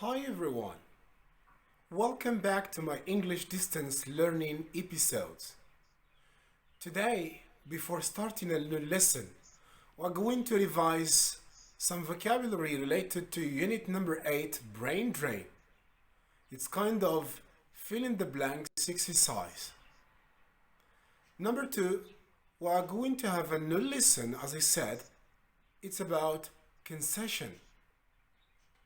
Hi everyone, welcome back to my English distance learning episodes. Today, before starting a new lesson, we're going to revise some vocabulary related to unit number 8, brain drain. It's kind of fill in the blanks exercise. Number 2, we are going to have a new lesson, as I said, it's about concession.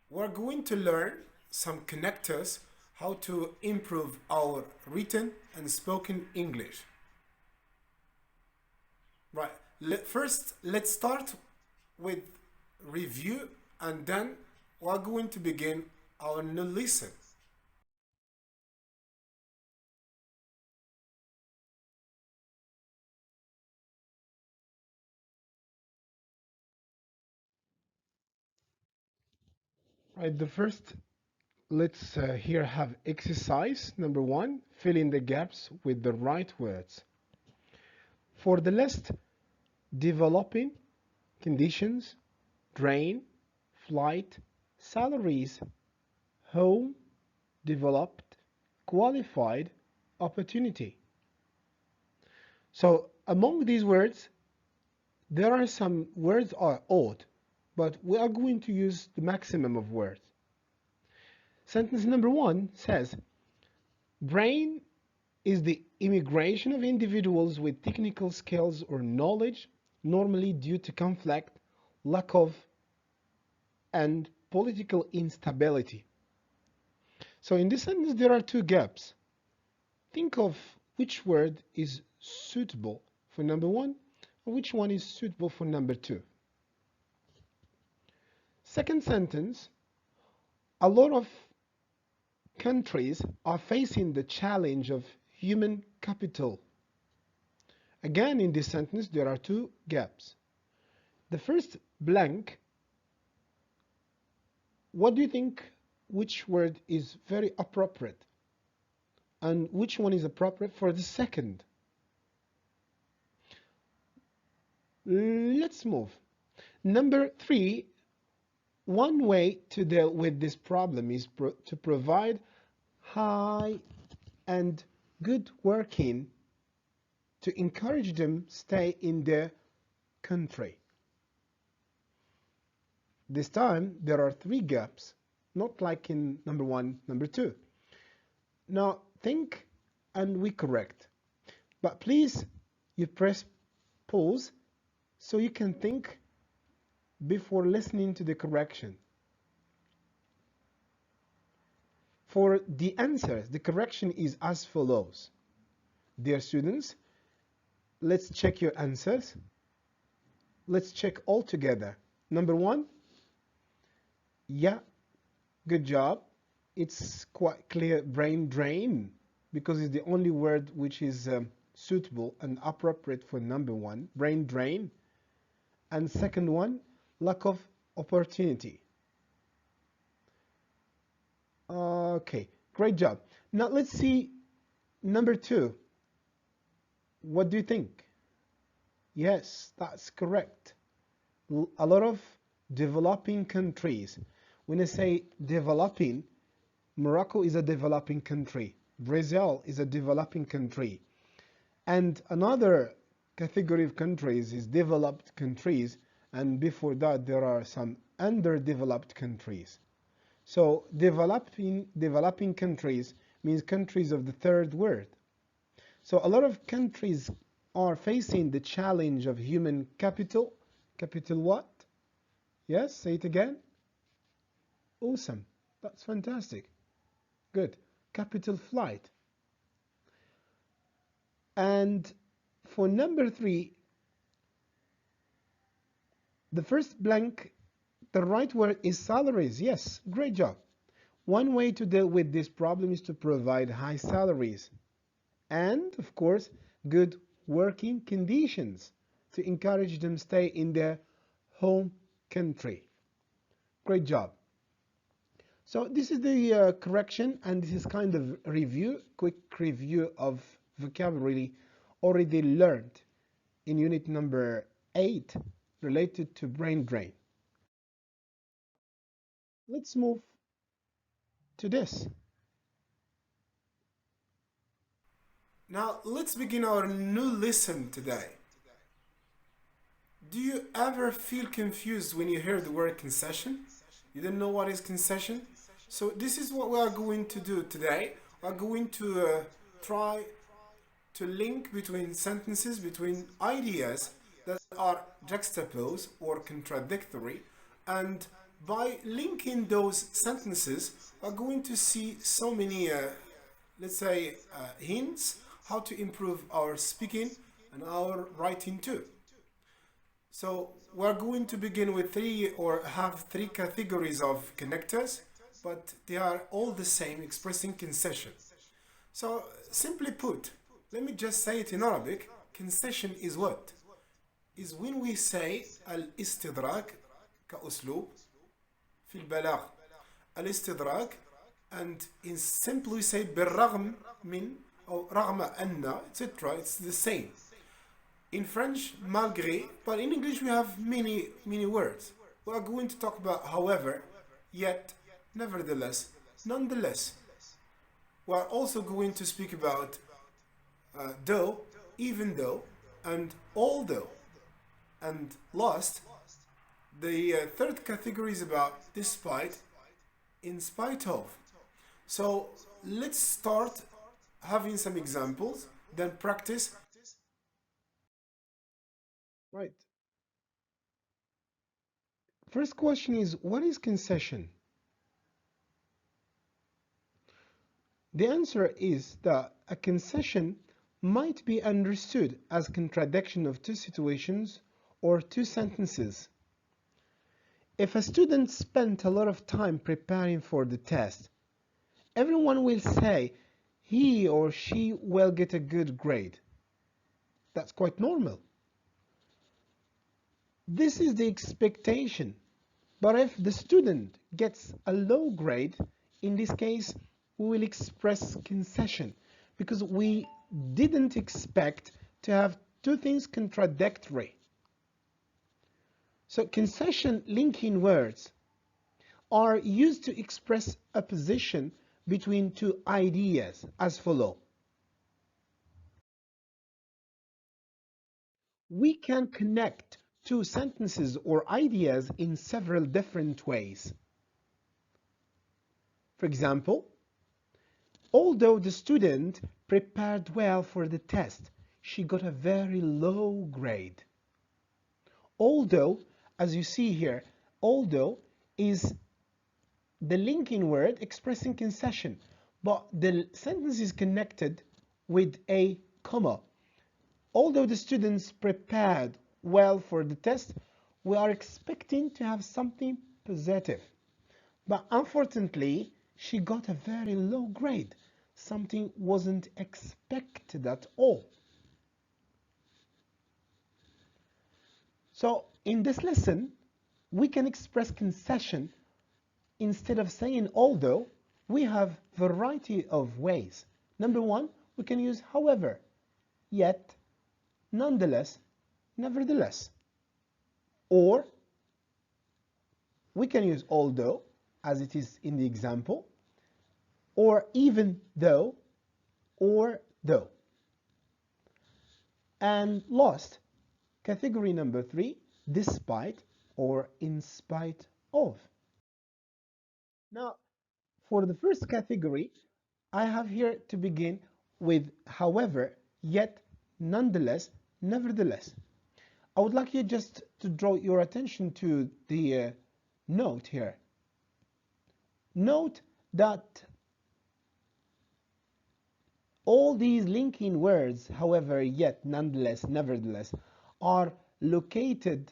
We're going to learn some connectors how to improve our written and spoken English. Right. First, let's start with review and then we're going to begin our new lesson. Right, the first, let's here have exercise number 1, fill in the gaps with the right words. For the list, developing, conditions, drain, flight, salaries, home, developed, qualified, opportunity. So among these words, there are some words are odd, but we are going to use the maximum of words. Sentence number 1 says, brain is the immigration of individuals with technical skills or knowledge, normally due to conflict, lack of, and political instability. So in this sentence, there are two gaps. Think of which word is suitable for number 1 and which one is suitable for number 2. Second sentence, a lot of countries are facing the challenge of human capital. Again, in this sentence, there are two gaps. The first blank, what do you think which word is very appropriate? And which one is appropriate for the second? Let's move. Number 3, one way to deal with this problem is to provide high and good working to encourage them stay in their country. This time there are 3 gaps, not like in number 1, number 2. Now think and we correct. But please, you press pause so you can think before listening to the correction. For the answers, the correction is as follows. Dear students, let's check your answers. Let's check all together. Number 1, yeah, good job. It's quite clear, brain drain, because it's the only word which is suitable and appropriate for number 1, brain drain. And second one, lack of opportunity. Okay, great job. Now let's see number 2. What do you think? Yes, that's correct. A lot of developing countries. When I say developing, Morocco is a developing country. Brazil is a developing country. And another category of countries is developed countries, and before that there are some underdeveloped countries. So developing countries means countries of the third world. So a lot of countries are facing the challenge of human capital. Capital what? Yes, say it again. Awesome. That's fantastic. Good. Capital flight. And for number 3, the first blank, the right word is salaries. Yes, great job. One way to deal with this problem is to provide high salaries and, of course, good working conditions to encourage them stay in their home country. Great job. So this is the correction, and this is kind of review, quick review of vocabulary already learned in unit number 8 related to brain drain. Let's move to this. Now let's begin our new lesson today. Do you ever feel confused when you hear the word concession? You don't know what is concession? So this is what we are going to do today. We are going to try to link between sentences, between ideas that are juxtaposed or contradictory, and by linking those sentences, we're going to see so many, let's say, hints how to improve our speaking and our writing too. So we're going to begin with three or have three categories of connectors, but they are all the same, expressing concession. So simply put, let me just say it in Arabic. Concession is what? Is when we say الاستدراك كأسلوب في البلاغ. الاستدراك, and in simply say بالرغم من أو رغم أن, etc. It's the same. In French, malgré, but in English we have many words. We are going to talk about however, yet, nevertheless, nonetheless. We are also going to speak about though, even though, and although. And last, the third category is about despite, in spite of. So let's start having some examples, then practice. Right. First question is, what is concession? The answer is that a concession might be understood as contradiction of two situations or two sentences. If a student spent a lot of time preparing for the test, everyone will say he or she will get a good grade. That's quite normal. This is the expectation. But if the student gets a low grade, in this case, we will express concession because we didn't expect to have two things contradictory. So concession linking words are used to express a position between two ideas as follows. We can connect two sentences or ideas in several different ways. For example, although the student prepared well for the test, she got a very low grade. Although, as you see here, although is the linking word expressing concession, but the sentence is connected with a comma. Although the students prepared well for the test, we are expecting to have something positive. But unfortunately, she got a very low grade. Something wasn't expected at all. So in this lesson, we can express concession instead of saying although. We have variety of ways. Number one, we can use however, yet, nonetheless, nevertheless. Or we can use although, as it is in the example, or even though, or though. And last, category number three, despite or in spite of. Now, for the first category, I have here to begin with however, yet, nonetheless, nevertheless. I would like you just to draw your attention to the note here. Note that all these linking words, however, yet, nonetheless, nevertheless, are located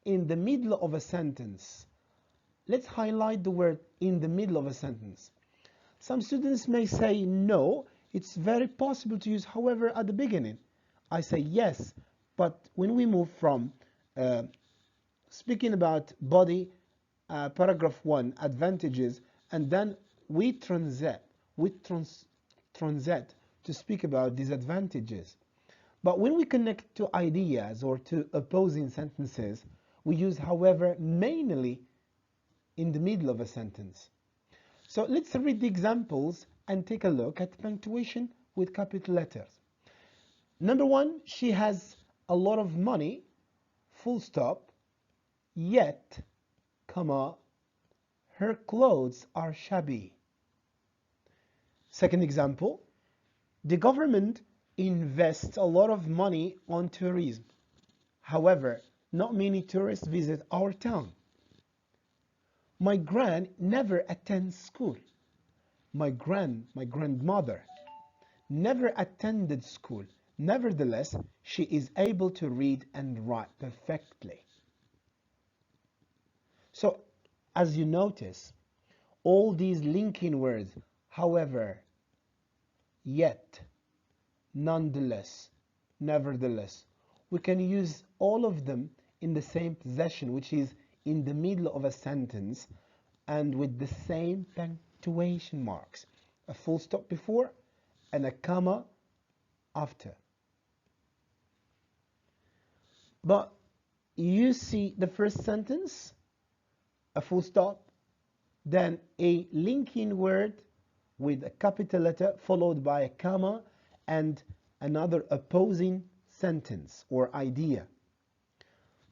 in the middle of a sentence. Let's highlight the word in the middle of a sentence. Some students may say no, it's very possible to use however at the beginning. I say yes, but when we move from speaking about body, paragraph 1, advantages, and then we transit to speak about disadvantages. But when we connect to ideas or to opposing sentences, we use however mainly in the middle of a sentence. So let's read the examples and take a look at punctuation with capital letters. Number one, she has a lot of money, full stop, yet, comma, her clothes are shabby. Second example, the government invests a lot of money on tourism. However, not many tourists visit our town. My gran never attends school. My grandmother never attended school. Nevertheless, she is able to read and write perfectly. So, as you notice, all these linking words, however, yet, nonetheless, nevertheless, we can use all of them in the same possession, which is in the middle of a sentence and with the same punctuation marks, a full stop before and a comma after. But you see the first sentence, a full stop, then a linking word with a capital letter followed by a comma and another opposing sentence or idea.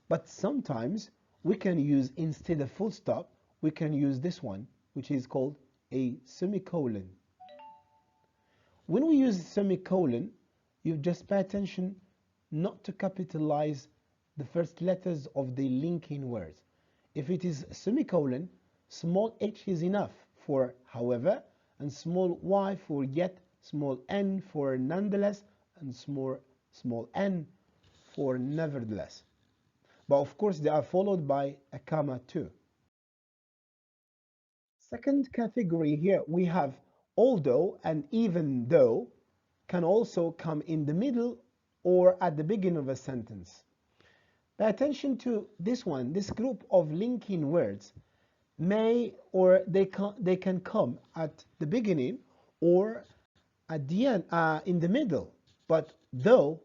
But sometimes we can use, instead of full stop, we can use this one, which is called a semicolon. When we use semicolon, you just pay attention not to capitalize the first letters of the linking words. If it is semicolon, small h is enough for however, and small y for yet, small n for nonetheless, and small n for nevertheless. But of course, they are followed by a comma too. Second category here, we have although and even though can also come in the middle or at the beginning of a sentence. Pay attention to this one. This group of linking words may or they can come at the beginning or at the end, in the middle. But though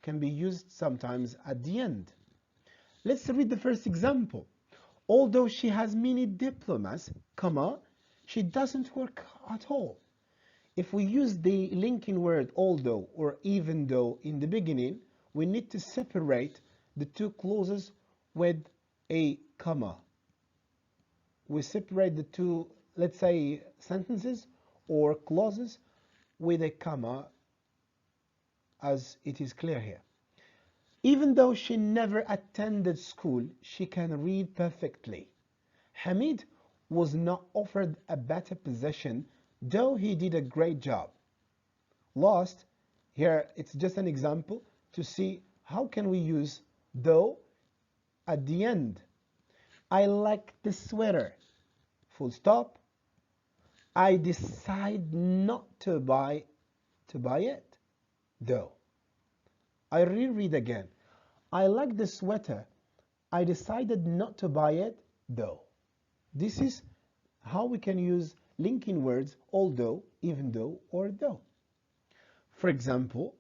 can be used sometimes at the end. Let's read the first example. Although she has many diplomas, comma, she doesn't work at all. If we use the linking word although or even though in the beginning, we need to separate the two clauses with a comma. We separate the two, let's say, sentences or clauses with a comma, as it is clear here. Even though she never attended school, she can read perfectly. Hamid was not offered a better position, though he did a great job. Last, here it's just an example to see how can we use though at the end. I like the sweater. Full stop. I decide not to buy it, though. I reread again. I like the sweater. I decided not to buy it, though. This is how we can use linking words although, even though, or though. For example,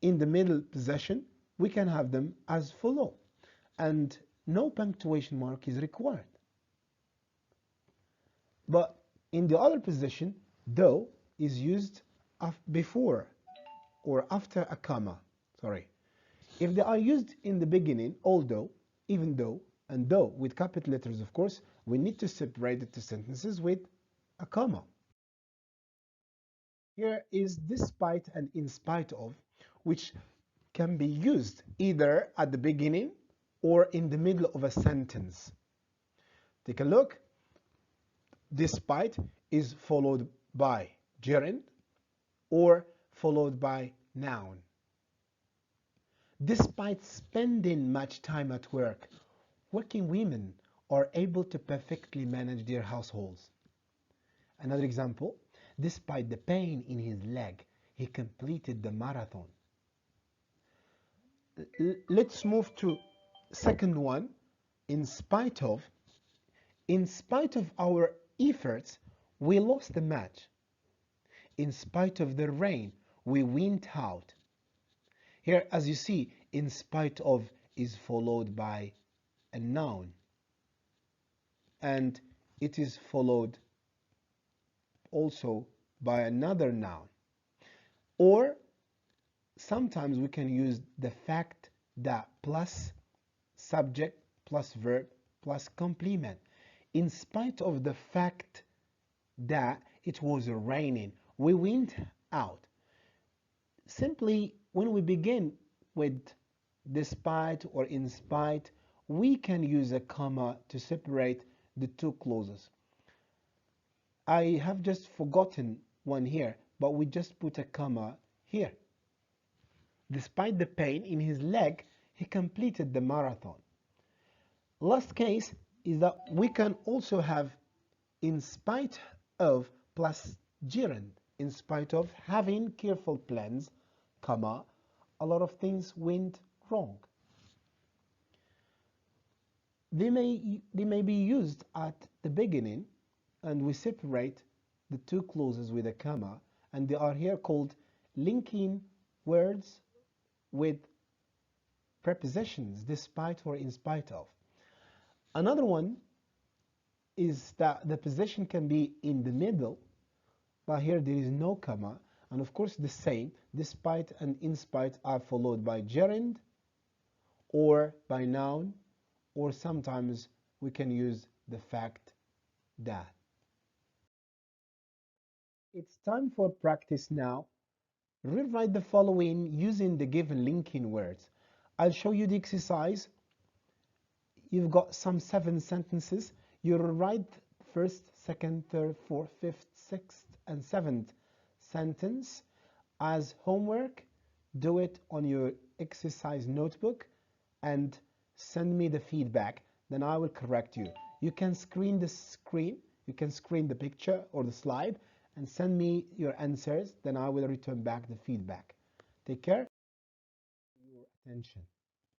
in the middle possession, we can have them as follow, and no punctuation mark is required. But in the other position, though is used before or after a comma. Sorry. If they are used in the beginning, although, even though, and though with capital letters, of course, we need to separate the two sentences with a comma. Here is despite and in spite of, which can be used either at the beginning or in the middle of a sentence. Take a look. Despite is followed by gerund or followed by noun. Despite spending much time at work, working women are able to perfectly manage their households. Another example, despite the pain in his leg, he completed the marathon. Let's move to second one, in spite of. In spite of our efforts, we lost the match. In spite of the rain, we went out. Here, as you see, in spite of is followed by a noun. and it is followed also by another noun. Or sometimes we can use the fact that plus subject plus verb plus complement. In spite of the fact that it was raining, we went out. Simply, when we begin with despite or in spite, we can use a comma to separate the two clauses. I have just forgotten one here, but we just put a comma here. Despite the pain in his leg, he completed the marathon. Last case is that we can also have in spite of plus gerund. In spite of having careful plans, comma, a lot of things went wrong. They may be used at the beginning, and we separate the two clauses with a comma, and they are here called linking words with prepositions, despite or in spite of. Another one is that the position can be in the middle, but here there is no comma, and of course the same, despite and in spite are followed by gerund or by noun, or sometimes we can use the fact that. It's time for practice now. Rewrite the following using the given linking words. I'll show you the exercise. You've got some 7 sentences. You'll write first, second, third, fourth, fifth, sixth, and seventh sentence as homework. Do it on your exercise notebook and send me the feedback. Then I will correct you. You can screen the picture or the slide and send me your answers. Then I will return back the feedback. Take care. Your attention.